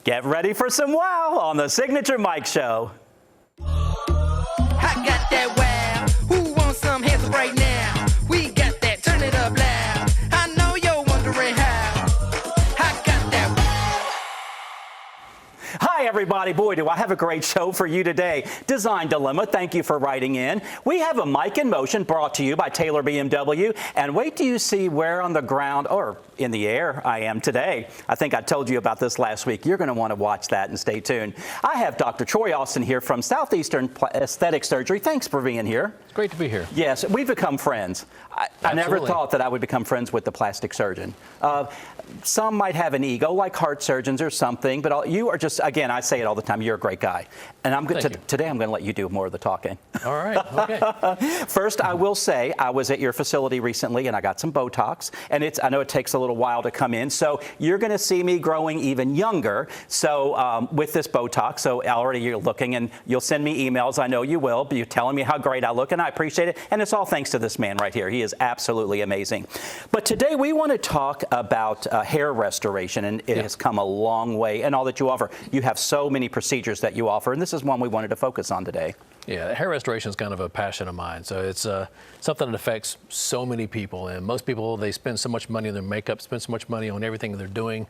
Get ready for some wow on the Signature Mike Show. I got that wow. Who wants some hands up right now? We got that. Turn it up loud. I know you're wondering how. I got that wow. Hi, everybody. Boy, do I have a great show for you today. Design Dilemma, thank you for writing in. We have a Mike in Motion brought to you by Taylor BMW. And wait till you see where on the ground or in the air I am today. I think I told you about this last week. You're going to want to watch that and stay tuned. I have Dr. Troy Austin here from Southeastern Aesthetic Surgery. Thanks for being here. It's great to be here. Yes, we've become friends. I never thought that I would become friends with the plastic surgeon. Some might have an ego, like heart surgeons or something, but you are just, again, I say it all the time, you're a great guy. And today I'm going to let you do more of the talking. All right, okay. First, I will say I was at your facility recently and I got some Botox, and I know it takes a little while to come in, so you're going to see me growing even younger. So with this Botox, so already you're looking, and you'll send me emails. I know you will. You're telling me how great I look, and I appreciate it. And it's all thanks to this man right here. He is absolutely amazing. But today we want to talk about hair restoration, and it has come a long way, and all that you offer. You have so many procedures that you offer, and this is one we wanted to focus on today. Yeah, hair restoration is kind of a passion of mine. So it's something that affects so many people. And most people, they spend so much money on their makeup, spend so much money on everything they're doing.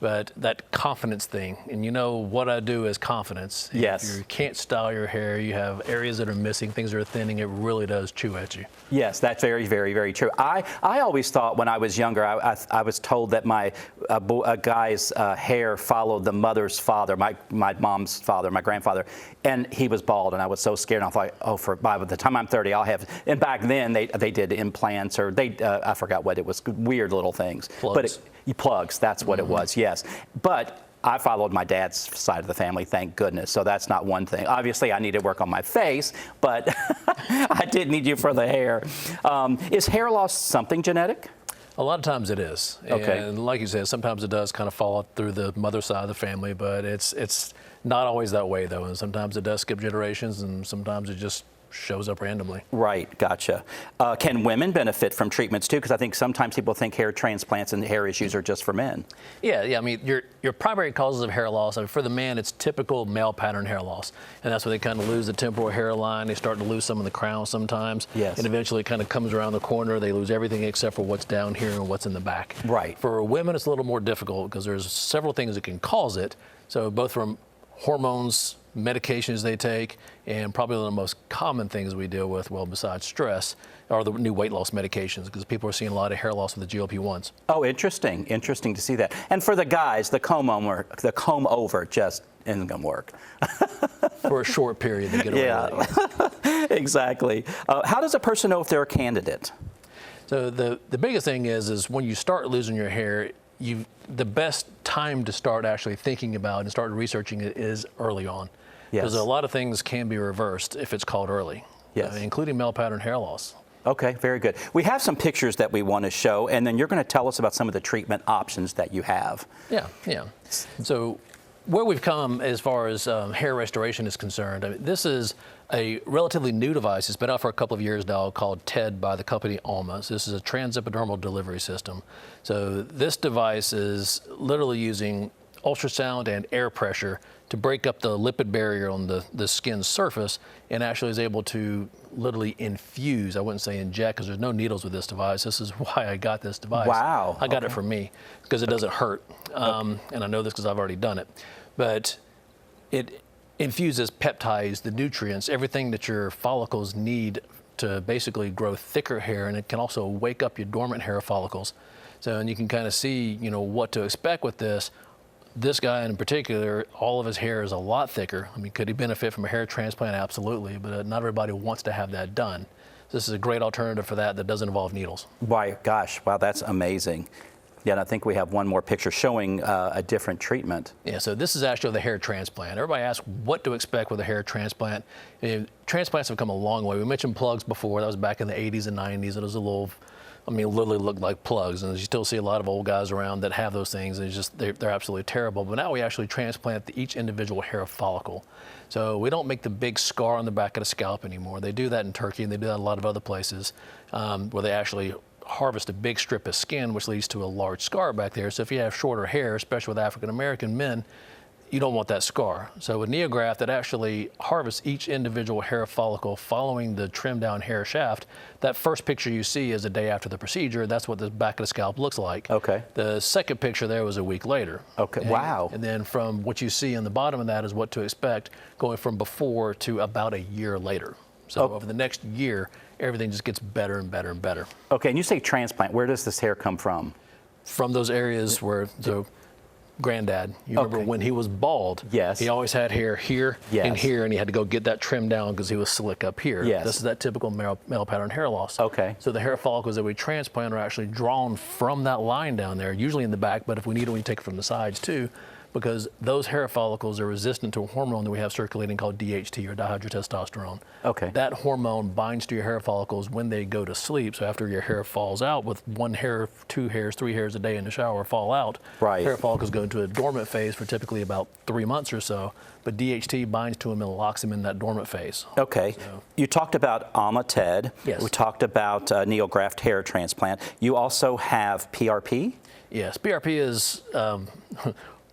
But that confidence thing, and you know what I do is confidence. Yes. If you can't style your hair, you have areas that are missing, things that are thinning, it really does chew at you. Yes, that's very, very, very true. I always thought when I was younger, I was told that my a guy's hair followed the mother's father, my mom's father, my grandfather, and he was bald, and I was so scared. And I thought, oh, by the time I'm 30, I'll have. And back then, they did implants, or I forgot what it was, weird little things. Plugs. But plugs, that's what it was. Yes, but I followed my dad's side of the family, thank goodness. So that's not one thing. Obviously, I need to work on my face, but I did need you for the hair. Is hair loss something genetic? A lot of times it is. Okay. And like you said, sometimes it does kind of fall through the mother side of the family, but it's not always that way, though. And sometimes it does skip generations, and sometimes it just shows up randomly. Right, gotcha. Can women benefit from treatments too? Because I think sometimes people think hair transplants and hair issues are just for men. Yeah. I mean, your primary causes of hair loss, I mean, for the man, it's typical male pattern hair loss. And that's when they kind of lose the temporal hairline. They start to lose some of the crown sometimes. Yes. And eventually it kind of comes around the corner. They lose everything except for what's down here and what's in the back. Right. For women, it's a little more difficult because there's several things that can cause it. So both from hormones, medications they take, and probably one of the most common things we deal with, well, besides stress, are the new weight loss medications, because people are seeing a lot of hair loss with the GLP-1s. Oh, interesting. Interesting to see that. And for the guys, the comb over just isn't going to work. For a short period, they get away with it. Exactly. How does a person know if they're a candidate? So the biggest thing is when you start losing your hair, the best time to start actually thinking about and start researching it is early on. Yes. Because a lot of things can be reversed if it's caught early, yes. Including male pattern hair loss. Okay, very good. We have some pictures that we want to show, and then you're going to tell us about some of the treatment options that you have. Yeah. So where we've come as far as hair restoration is concerned, I mean, this is a relatively new device. It's been out for a couple of years now, called TED by the company Alma. So this is a transepidermal delivery system. So this device is literally using ultrasound and air pressure to break up the lipid barrier on the skin's surface, and actually is able to literally infuse, I wouldn't say inject, because there's no needles with this device. This is why I got this device. Wow. I got it for me, because it doesn't hurt. And I know this because I've already done it. But it infuses peptides, the nutrients, everything that your follicles need to basically grow thicker hair, and it can also wake up your dormant hair follicles. So, and you can kind of see, what to expect with this. This guy in particular, all of his hair is a lot thicker. I mean, could he benefit from a hair transplant? Absolutely, but not everybody wants to have that done. This is a great alternative for that doesn't involve needles. Why, gosh, wow, that's amazing. Yeah, and I think we have one more picture showing a different treatment. Yeah, so this is actually the hair transplant. Everybody asks what to expect with a hair transplant. Transplants have come a long way. We mentioned plugs before. That was back in the 80s and 90s. It was literally looked like plugs. And you still see a lot of old guys around that have those things. And they're absolutely terrible. But now we actually transplant each individual hair follicle. So we don't make the big scar on the back of the scalp anymore. They do that in Turkey, and they do that in a lot of other places where they actually harvest a big strip of skin, which leads to a large scar back there. So if you have shorter hair, especially with African American men, you don't want that scar. So with NeoGraft, it actually harvests each individual hair follicle following the trim down hair shaft. That first picture you see is a day after the procedure. That's what the back of the scalp looks like. Okay. The second picture there was a week later. Okay. Wow. And then from what you see in the bottom of that is what to expect going from before to about a year later. So over the next year, everything just gets better and better and better. Okay, and you say transplant. Where does this hair come from? From those areas where the granddad, you remember when he was bald, Yes. he always had hair here and here, and he had to go get that trimmed down because he was slick up here. Yes. This is that typical male pattern hair loss. Okay. So the hair follicles that we transplant are actually drawn from that line down there, usually in the back, but if we need it, we take it from the sides too, because those hair follicles are resistant to a hormone that we have circulating called DHT, or dihydrotestosterone. Okay. That hormone binds to your hair follicles when they go to sleep. So after your hair falls out, with 1 hair, 2 hairs, 3 hairs a day in the shower fall out, hair follicles go into a dormant phase for typically about 3 months or so. But DHT binds to them and locks them in that dormant phase. Okay. So. You talked about Amated. Yes. We talked about NeoGraft hair transplant. You also have PRP? Yes, PRP is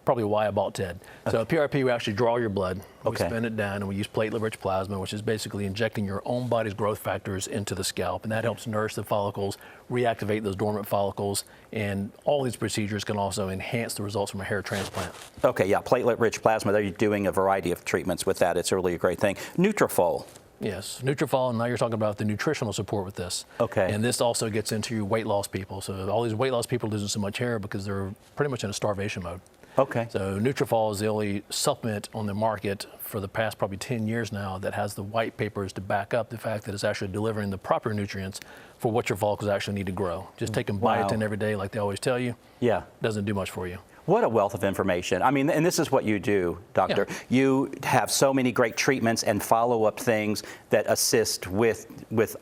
probably why I bought TED. So PRP, we actually draw your blood, we spin it down, and we use platelet-rich plasma, which is basically injecting your own body's growth factors into the scalp, and that helps nourish the follicles, reactivate those dormant follicles, and all these procedures can also enhance the results from a hair transplant. Okay, yeah, platelet-rich plasma, they're doing a variety of treatments with that. It's really a great thing. Nutrafol. Yes, Nutrafol, and now you're talking about the nutritional support with this. Okay. And this also gets into your weight loss people. So all these weight loss people losing so much hair because they're pretty much in a starvation mode. Okay. So Nutrafol is the only supplement on the market for the past probably 10 years now that has the white papers to back up the fact that it's actually delivering the proper nutrients for what your follicles actually need to grow. Just taking biotin every day like they always tell you, doesn't do much for you. What a wealth of information. I mean, and this is what you do, Doctor. Yeah. You have so many great treatments and follow-up things that assist with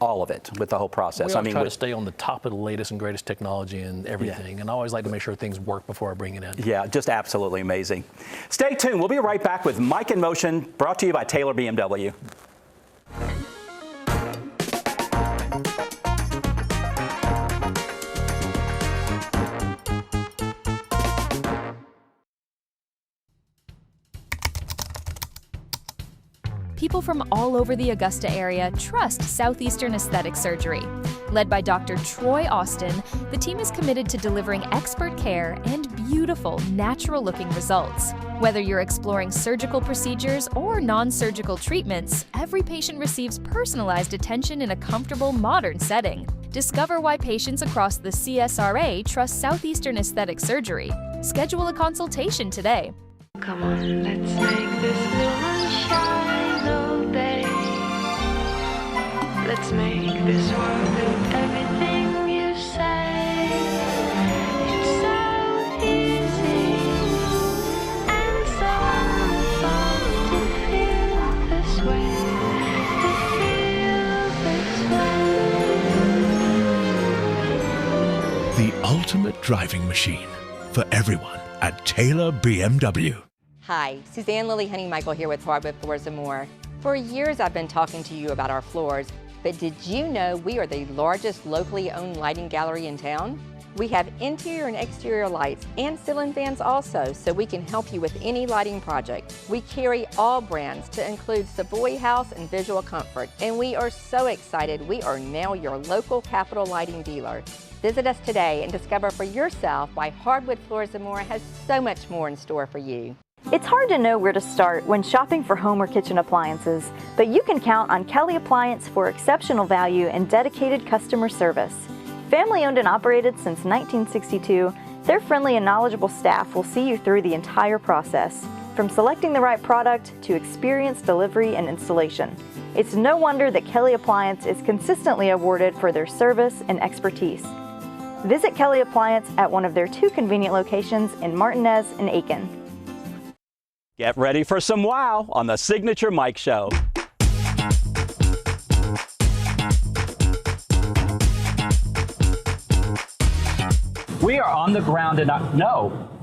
all of it, with the whole process. We always try to stay on the top of the latest and greatest technology and everything, and I always like to make sure things work before I bring it in. Yeah, just absolutely amazing. Stay tuned. We'll be right back with Mike in Motion, brought to you by Taylor BMW. People from all over the Augusta area trust Southeastern Aesthetic Surgery. Led by Dr. Troy Austin, the team is committed to delivering expert care and beautiful, natural-looking results. Whether you're exploring surgical procedures or non-surgical treatments, every patient receives personalized attention in a comfortable, modern setting. Discover why patients across the CSRA trust Southeastern Aesthetic Surgery. Schedule a consultation today. Come on, let's make this moment shine all day. Let's make this world do everything you say. It's so easy and so fun to feel this way. To feel this way. The ultimate driving machine for everyone at Taylor BMW. Hi, Suzanne Lily Honey-Michael here with Hardwood Floors & More. For years I've been talking to you about our floors, but did you know we are the largest locally owned lighting gallery in town? We have interior and exterior lights and ceiling fans also, so we can help you with any lighting project. We carry all brands to include Savoy House and Visual Comfort, and we are so excited we are now your local Capital Lighting dealer. Visit us today and discover for yourself why Hardwood Floors & More has so much more in store for you. It's hard to know where to start when shopping for home or kitchen appliances, but you can count on Kelly Appliance for exceptional value and dedicated customer service. Family owned and operated since 1962, their friendly and knowledgeable staff will see you through the entire process, from selecting the right product to experience delivery and installation. It's no wonder that Kelly Appliance is consistently awarded for their service and expertise. Visit Kelly Appliance at one of their 2 convenient locations in Martinez and Aiken. Get ready for some wow on the Signature Mike Show. We are on the ground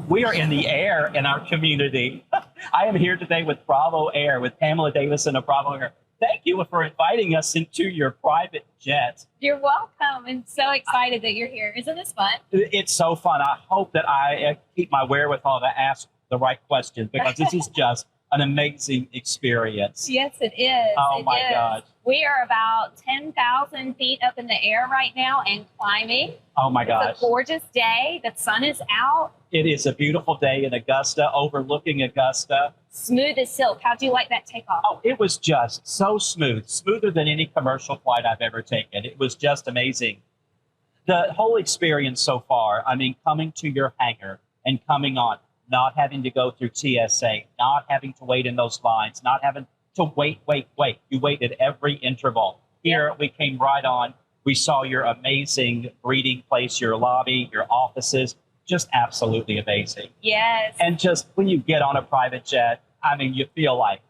we are in the air in our community. I am here today with Bravo Air, with Pamela Davison of Bravo Air. Thank you for inviting us into your private jet. You're welcome, and so excited that you're here. Isn't this fun? It's so fun. I hope that I keep my wherewithal to ask the right questions because this is just an amazing experience. Yes, it is. Oh It my is. gosh. We are about 10,000 feet up in the air right now and climbing. Oh my gosh. It's a gorgeous day. The sun is out. It is a beautiful day in Augusta, overlooking Augusta. Smooth as silk. How'd you like that takeoff? Oh, it was just so smooth, smoother than any commercial flight I've ever taken. It was just amazing. The whole experience so far, I mean, coming to your hangar and coming on, not having to go through TSA, not having to wait in those lines, not having to wait. You wait at every interval. Here, we came right on. We saw your amazing breeding place, your lobby, your offices, just absolutely amazing. Yes. And just when you get on a private jet, I mean, you feel like,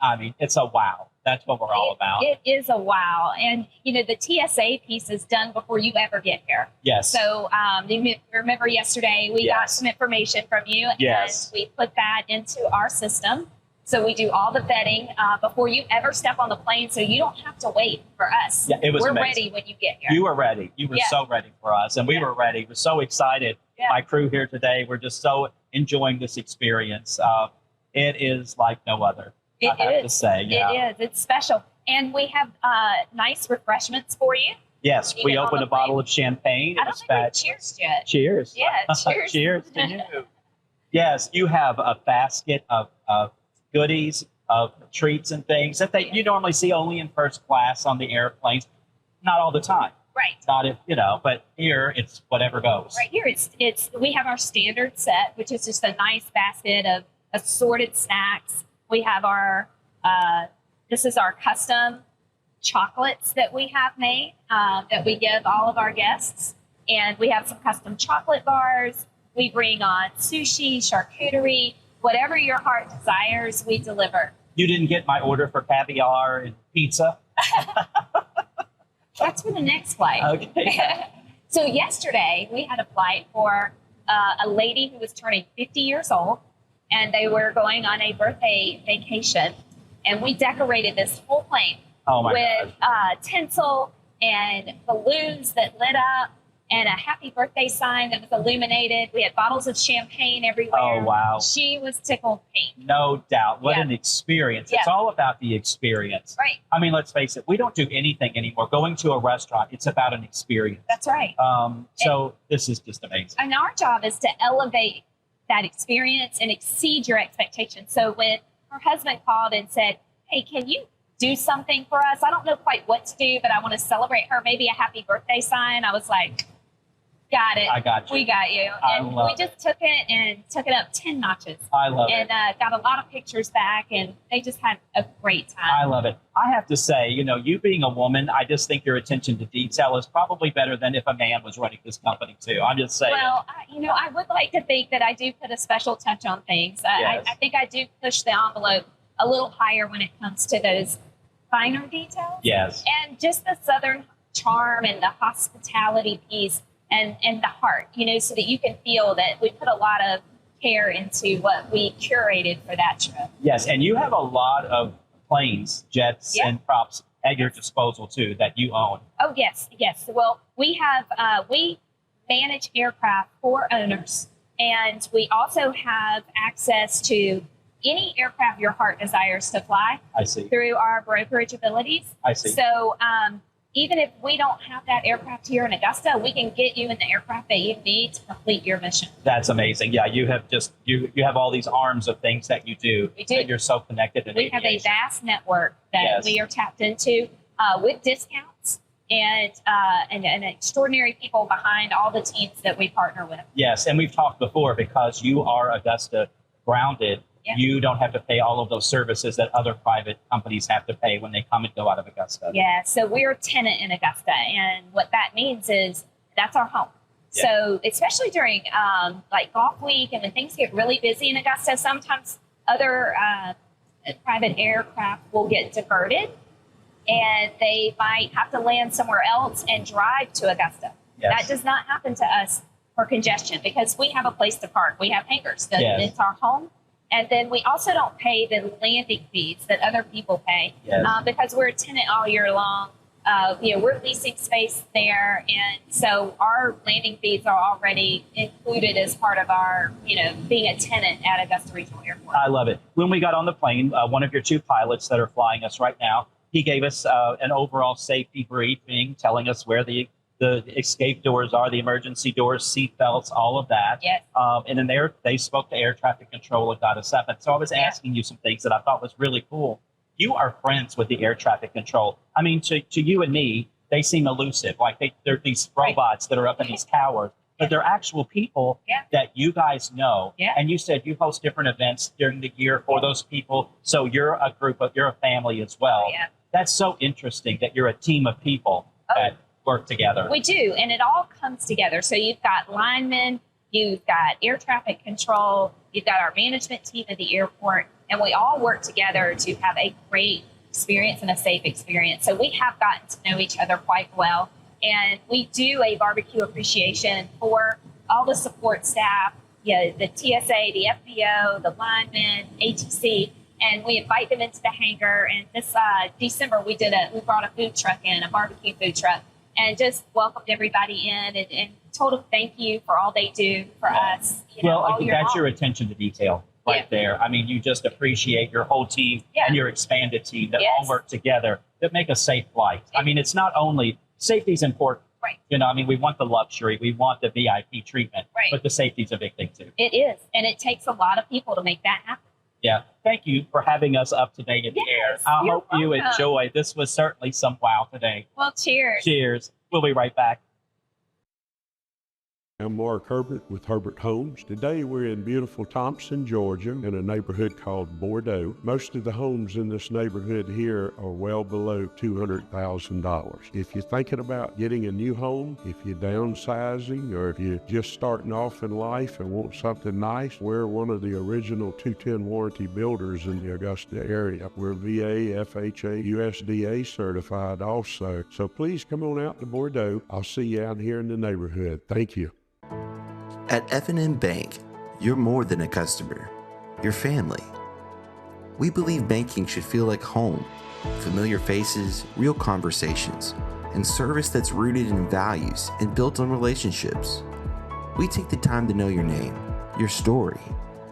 I mean, it's a wow. That's what we're all about. It is a wow. And, you know, the TSA piece is done before you ever get here. Yes. So you remember yesterday we got Yes. some information from you Yes. and we put that into our system. So we do all the vetting before you ever step on the plane so you don't have to wait for us. Yeah, it was We're amazing. ready when you get here. You were ready. You were Yeah. so ready for us. And we were ready. We're so excited. Yeah. My crew here today, we're just so enjoying this experience. It is like no other, I have to say. Yeah. It is. It's special. And we have nice refreshments for you. Yes, You we get on opened the a bottle plane. of champagne. I don't think we've cheers yet. Cheers. Yeah, cheers. Cheers to you. Yes, you have a basket of goodies, of treats and things that you normally see only in first class on the airplanes. Not all the time. Right. Not if, but here it's whatever goes. Right here, it's we have our standard set, which is just a nice basket of assorted snacks. We have our this is our custom chocolates that we have made that we give all of our guests, and we have some custom chocolate bars. We bring on sushi, charcuterie, whatever your heart desires, we deliver. You didn't get my order for caviar and pizza. That's for the next flight. Okay. So yesterday we had a flight for a lady who was turning 50 years old, and they were going on a birthday vacation, and we decorated this whole plane with tinsel and balloons that lit up and a happy birthday sign that was illuminated. We had bottles of champagne everywhere. Oh, wow. She was tickled pink. No doubt. What Yeah. an experience. Yeah. It's all about the experience. Right. I mean, let's face it, we don't do anything anymore. Going to a restaurant, it's about an experience. That's right. So this is just amazing. And our job is to elevate that experience and exceed your expectations. So when her husband called and said, hey, can you do something for us? I don't know quite what to do, but I want to celebrate her. Maybe a happy birthday sign. I was like, got it. I got you. We got you. I And love we just took it and took it up 10 notches. I love and it. got a lot of pictures back, and they just had a great time. I love it. I have to say, you being a woman, I just think your attention to detail is probably better than if a man was running this company too. I'm just saying. Well, I would like to think that I do put a special touch on things. Yes. I think I do push the envelope a little higher when it comes to those finer details. Yes. And just the Southern charm and the hospitality piece and the heart, so that you can feel that we put a lot of care into what we curated for that trip. Yes, and you have a lot of planes, jets, Yeah. and props at your disposal too that you own. Oh, yes. Well, we have, we manage aircraft for owners, and we also have access to any aircraft your heart desires to fly I see. through our brokerage abilities. I see. So even if we don't have that aircraft here in Augusta, we can get you in the aircraft that you need to complete your mission. That's amazing. Yeah, you have you have all these arms of things that you do. We do. And you're so connected in We have a aviation. vast network that Yes. we are tapped into with discounts and extraordinary people behind all the teams that we partner with. Yes, and we've talked before because you are Augusta grounded. Yeah. You don't have to pay all of those services that other private companies have to pay when they come and go out of Augusta. Yeah, so we're a tenant in Augusta, and what that means is that's our home. Yeah. So especially during like golf week and when things get really busy in Augusta, sometimes other private aircraft will get diverted, and they might have to land somewhere else and drive to Augusta. Yes. That does not happen to us for congestion because we have a place to park. We have hangars. Yes. It's our home. And then we also don't pay the landing fees that other people pay Yes. because we're a tenant all year long. we're leasing space there, and so our landing fees are already included as part of our, being a tenant at Augusta Regional Airport. I love it. When we got on the plane, one of your two pilots that are flying us right now, he gave us an overall safety briefing, telling us where the escape doors are, the emergency doors, seat belts, all of that. Yes. And then they spoke to air traffic control and got us up. And so I was asking you some things that I thought was really cool. You are friends with the air traffic control. I mean, to you and me, they seem elusive. Like they're these robots that are up in these towers, but they're actual people that you guys know. Yeah. And you said you host different events during the year for those people. So you're a family as well. Yeah. That's so interesting that you're a team of people that work together. We do, and it all comes together. So you've got linemen, you've got air traffic control, you've got our management team at the airport, and we all work together to have a great experience and a safe experience. So we have gotten to know each other quite well, and we do a barbecue appreciation for all the support staff, the TSA, the FBO, the linemen, ATC, and we invite them into the hangar. And this December, we brought a food truck in, a barbecue food truck, and just welcomed everybody in and told them thank you for all they do for us. That's your attention to detail right there. I mean, you just appreciate your whole team and your expanded team that all work together that make a safe flight. I mean, it's not only safety is important. Right. We want the luxury, we want the VIP treatment, but the safety is a big thing too. It is, and it takes a lot of people to make that happen. Yeah. Thank you for having us up today in the air. I hope you enjoy. This was certainly some wow today. Well, cheers. Cheers. We'll be right back. I'm Mark Herbert with Herbert Homes. Today we're in beautiful Thompson, Georgia, in a neighborhood called Bordeaux. Most of the homes in this neighborhood here are well below $200,000. If you're thinking about getting a new home, if you're downsizing, or if you're just starting off in life and want something nice, we're one of the original 210 warranty builders in the Augusta area. We're VA, FHA, USDA certified also. So please come on out to Bordeaux. I'll see you out here in the neighborhood. Thank you. At F&M Bank, you're more than a customer, you're family. We believe banking should feel like home, familiar faces, real conversations, and service that's rooted in values and built on relationships. We take the time to know your name, your story,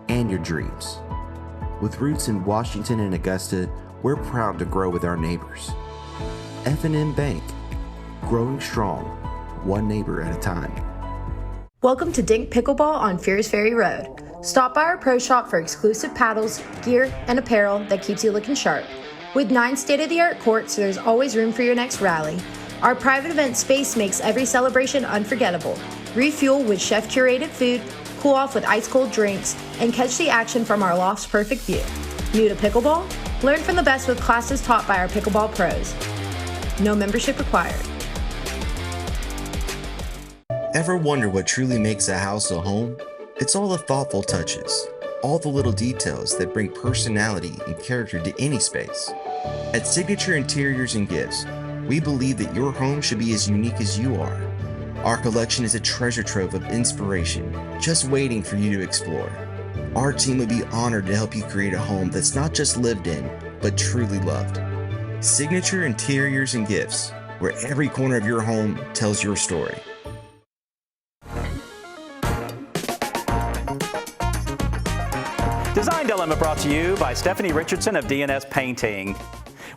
and your dreams. With roots in Washington and Augusta, we're proud to grow with our neighbors. F&M Bank, growing strong, one neighbor at a time. Welcome to Dink Pickleball on Fears Ferry Road. Stop by our pro shop for exclusive paddles, gear, and apparel that keeps you looking sharp. With 9 state-of-the-art courts, there's always room for your next rally. Our private event space makes every celebration unforgettable. Refuel with chef-curated food, cool off with ice-cold drinks, and catch the action from our loft's perfect view. New to pickleball? Learn from the best with classes taught by our pickleball pros. No membership required. Ever wonder what truly makes a house a home? It's all the thoughtful touches, all the little details that bring personality and character to any space. At Signature Interiors and Gifts, we believe that your home should be as unique as you are. Our collection is a treasure trove of inspiration, just waiting for you to explore. Our team would be honored to help you create a home that's not just lived in, but truly loved. Signature Interiors and Gifts, where every corner of your home tells your story. Design Dilemma brought to you by Stephanie Richardson of DNS Painting.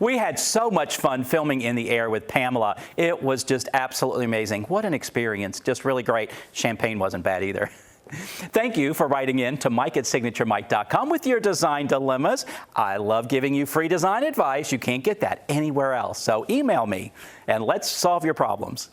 We had so much fun filming in the air with Pamela. It was just absolutely amazing. What an experience. Just really great. Champagne wasn't bad either. Thank you for writing in to Mike@SignatureMike.com with your design dilemmas. I love giving you free design advice. You can't get that anywhere else. So email me and let's solve your problems.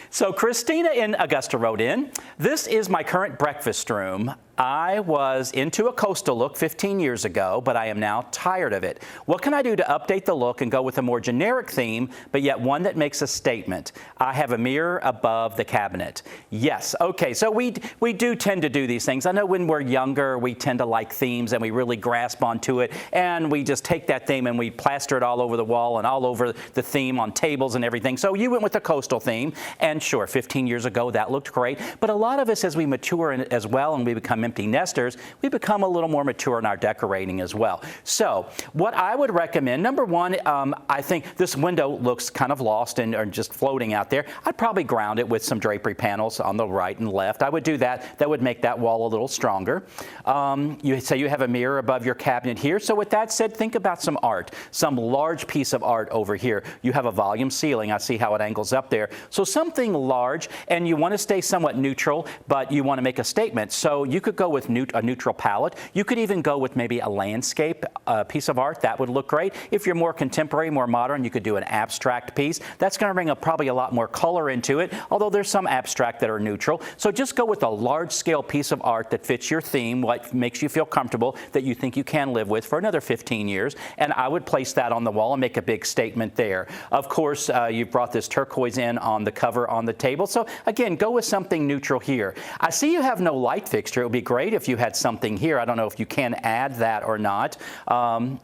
So Christina in Augusta wrote in, "This is my current breakfast room. I was into a coastal look 15 years ago, but I am now tired of it. What can I do to update the look and go with a more generic theme, but yet one that makes a statement? I have a mirror above the cabinet." Yes, okay, so we do tend to do these things. I know when we're younger, we tend to like themes and we really grasp onto it, and we just take that theme and we plaster it all over the wall and all over the theme on tables and everything. So you went with the coastal theme, And sure, 15 years ago, that looked great. But a lot of us, as we mature as well and we become empty nesters, we become a little more mature in our decorating as well. So what I would recommend, number one, I think this window looks kind of lost and or just floating out there. I'd probably ground it with some drapery panels on the right and left. I would do that. That would make that wall a little stronger. You say you have a mirror above your cabinet here. So with that said, think about some art, some large piece of art over here. You have a volume ceiling. I see how it angles up there. So something large, and you want to stay somewhat neutral, but you want to make a statement. So you could go with a neutral palette. You could even go with maybe a landscape piece of art. That would look great. If you're more contemporary, more modern, you could do an abstract piece. That's going to bring probably a lot more color into it, although there's some abstract that are neutral. So just go with a large-scale piece of art that fits your theme, what makes you feel comfortable, that you think you can live with for another 15 years. And I would place that on the wall and make a big statement there. Of course, you've brought this turquoise in on the cover on the table. So again, go with something neutral here. I see you have no light fixture. It would be great if you had something here. I don't know if you can add that or not.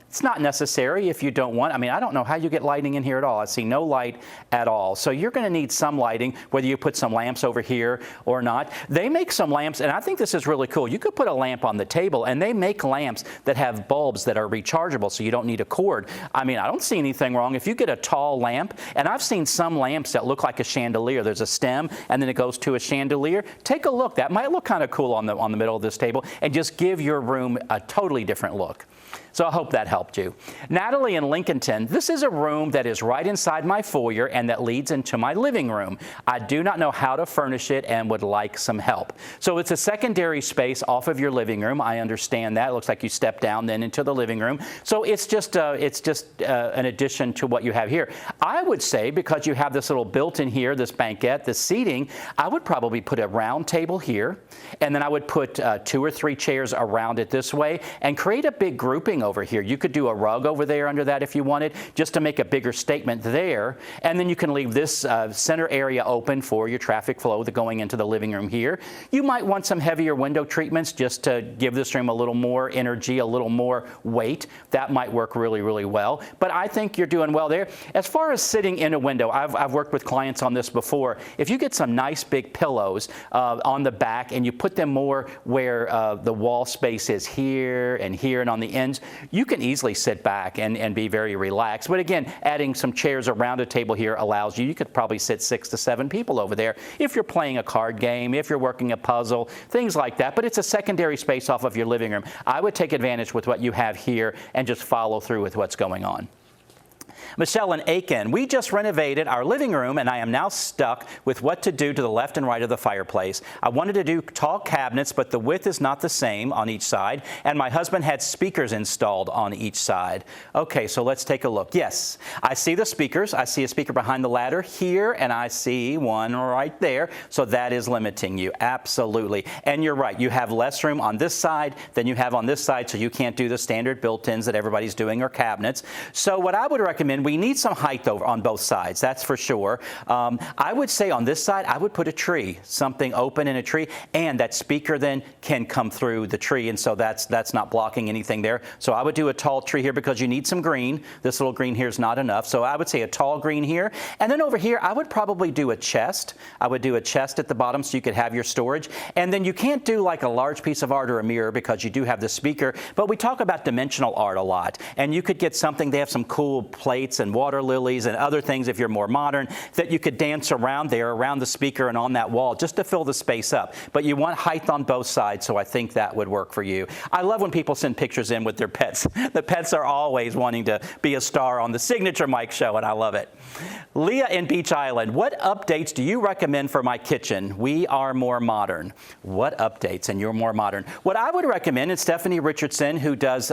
It's not necessary if you don't want. I mean, I don't know how you get lighting in here at all. I see no light at all. So you're going to need some lighting, whether you put some lamps over here or not. They make some lamps, and I think this is really cool. You could put a lamp on the table, and they make lamps that have bulbs that are rechargeable, so you don't need a cord. I mean, I don't see anything wrong. If you get a tall lamp, and I've seen some lamps that look like a chandelier. There's a stem, and then it goes to a chandelier. Take a look. That might look kind of cool on the middle of this table, and just give your room a totally different look. So I hope that helped you. Natalie in Lincolnton, this is a room that is right inside my foyer and that leads into my living room. I do not know how to furnish it and would like some help. So it's a secondary space off of your living room. I understand that. It looks like you step down then into the living room. So it's just an addition to what you have here. I would say, because you have this little built-in here, this banquette, this seating, I would probably put a round table here, and then I would put 2 or 3 chairs around it this way and create a big grouping over here. You could do a rug over there under that if you wanted, just to make a bigger statement there. And then you can leave this center area open for your traffic flow going into the living room here. You might want some heavier window treatments just to give this room a little more energy, a little more weight. That might work really, really well. But I think you're doing well there. As far as sitting in a window, I've worked with clients on this before. If you get some nice big pillows on the back and you put them more where the wall space is here and on the ends, you can easily sit back and be very relaxed. But again, adding some chairs around a table here allows you could probably sit 6 to 7 people over there if you're playing a card game, if you're working a puzzle, things like that. But it's a secondary space off of your living room. I would take advantage with what you have here and just follow through with what's going on. Michelle in Aiken, we just renovated our living room and I am now stuck with what to do to the left and right of the fireplace. I wanted to do tall cabinets, but the width is not the same on each side, and my husband had speakers installed on each side. Okay, so let's take a look. Yes, I see the speakers. I see a speaker behind the ladder here, and I see one right there, so that is limiting you, absolutely. And you're right, you have less room on this side than you have on this side, so you can't do the standard built-ins that everybody's doing or cabinets. So what I would recommend, we need some height over on both sides, that's for sure. I would say on this side, I would put a tree, something open in a tree, and that speaker then can come through the tree, and so that's not blocking anything there. So I would do a tall tree here because you need some green. This little green here is not enough, so I would say a tall green here. And then over here, I would probably do a chest. I would do a chest at the bottom so you could have your storage. And then you can't do like a large piece of art or a mirror because you do have the speaker, but we talk about dimensional art a lot. And you could get something, they have some cool plates and water lilies and other things if you're more modern that you could dance around there, around the speaker and on that wall just to fill the space up. But you want height on both sides, so I think that would work for you. I love when people send pictures in with their pets. The pets are always wanting to be a star on the Signature Mike Show, and I love it. Leah in Beach Island, what updates do you recommend for my kitchen? We are more modern. What updates? And you're more modern. What I would recommend, and Stephanie Richardson, who does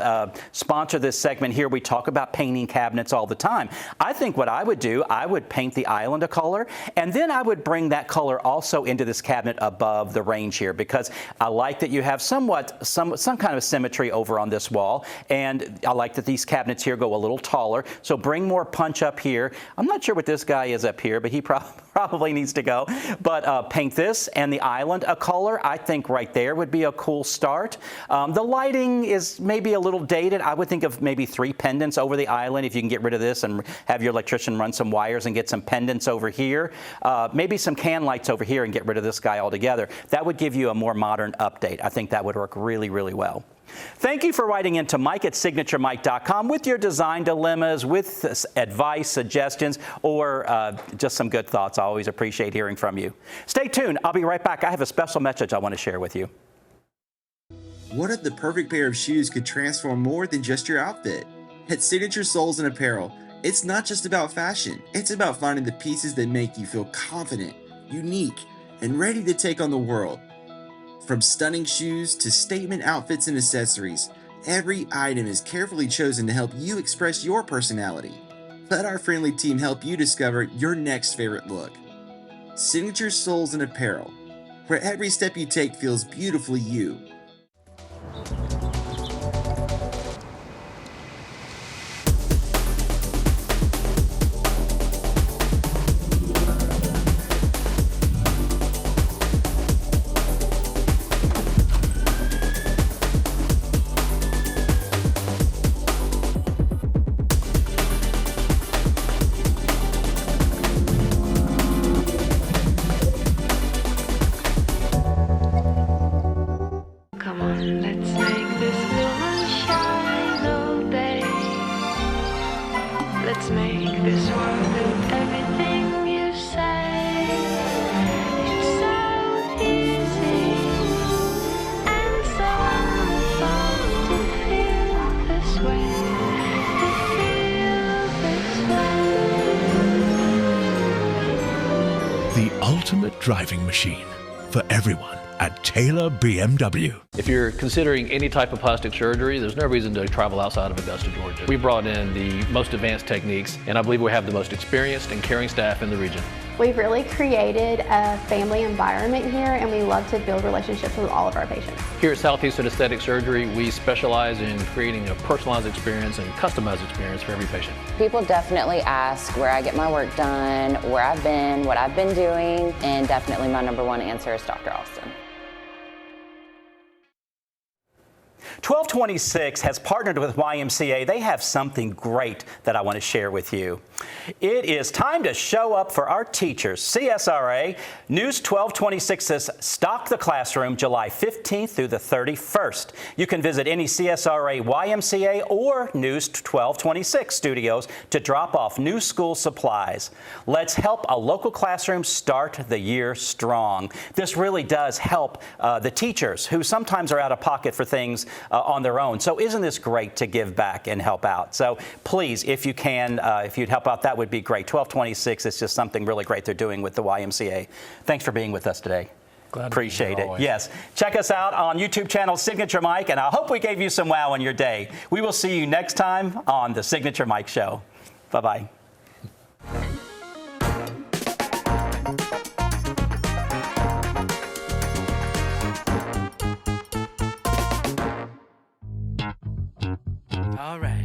sponsor this segment here, we talk about painting cabinets all the time. I think what I would do, I would paint the island a color, and then I would bring that color also into this cabinet above the range here, because I like that you have some kind of symmetry over on this wall, and I like that these cabinets here go a little taller, so bring more punch up here. I'm not sure what this guy is up here, but he probably needs to go. But paint this and the island a color. I think right there would be a cool start. The lighting is maybe a little dated. I would think of maybe 3 pendants over the island if you can get rid of this and have your electrician run some wires and get some pendants over here, maybe some can lights over here and get rid of this guy altogether. That would give you a more modern update. I think that would work really, really well. Thank you for writing into Mike at signaturemike.com with your design dilemmas, with advice, suggestions, or just some good thoughts. I always appreciate hearing from you. Stay tuned. I'll be right back. I have a special message I want to share with you. What if the perfect pair of shoes could transform more than just your outfit? At Signature Soles and Apparel, it's not just about fashion. It's about finding the pieces that make you feel confident, unique, and ready to take on the world. From stunning shoes to statement outfits and accessories, every item is carefully chosen to help you express your personality. Let our friendly team help you discover your next favorite look. Signature Soles and Apparel, where every step you take feels beautifully you. Come on, let's make this moon shine all day. Let's make this world with everything you say. It's so easy and so wonderful to feel this way. To feel this way. The ultimate driving machine for everyone at Taylor BMW. If you're considering any type of plastic surgery, there's no reason to travel outside of Augusta, Georgia. We brought in the most advanced techniques, and I believe we have the most experienced and caring staff in the region. We've really created a family environment here, and we love to build relationships with all of our patients. Here at Southeastern Aesthetic Surgery, we specialize in creating a personalized experience and customized experience for every patient. People definitely ask where I get my work done, where I've been, what I've been doing, and definitely my number one answer is Dr. Austin. 1226 has partnered with YMCA. They have something great that I want to share with you. It is time to show up for our teachers. CSRA News 1226 says stock the classroom July 15th through the 31st. You can visit any CSRA, YMCA, or News 1226 studios to drop off new school supplies. Let's help a local classroom start the year strong. This really does help the teachers who sometimes are out of pocket for things on their own. So isn't this great to give back and help out? So please, if you can, if you'd help out, that would be great. 1226 is just something really great they're doing with the YMCA. Thanks for being with us today. Appreciate it. Yes. Check us out on YouTube channel Signature Mike, and I hope we gave you some wow on your day. We will see you next time on the Signature Mike Show. Bye-bye. All right.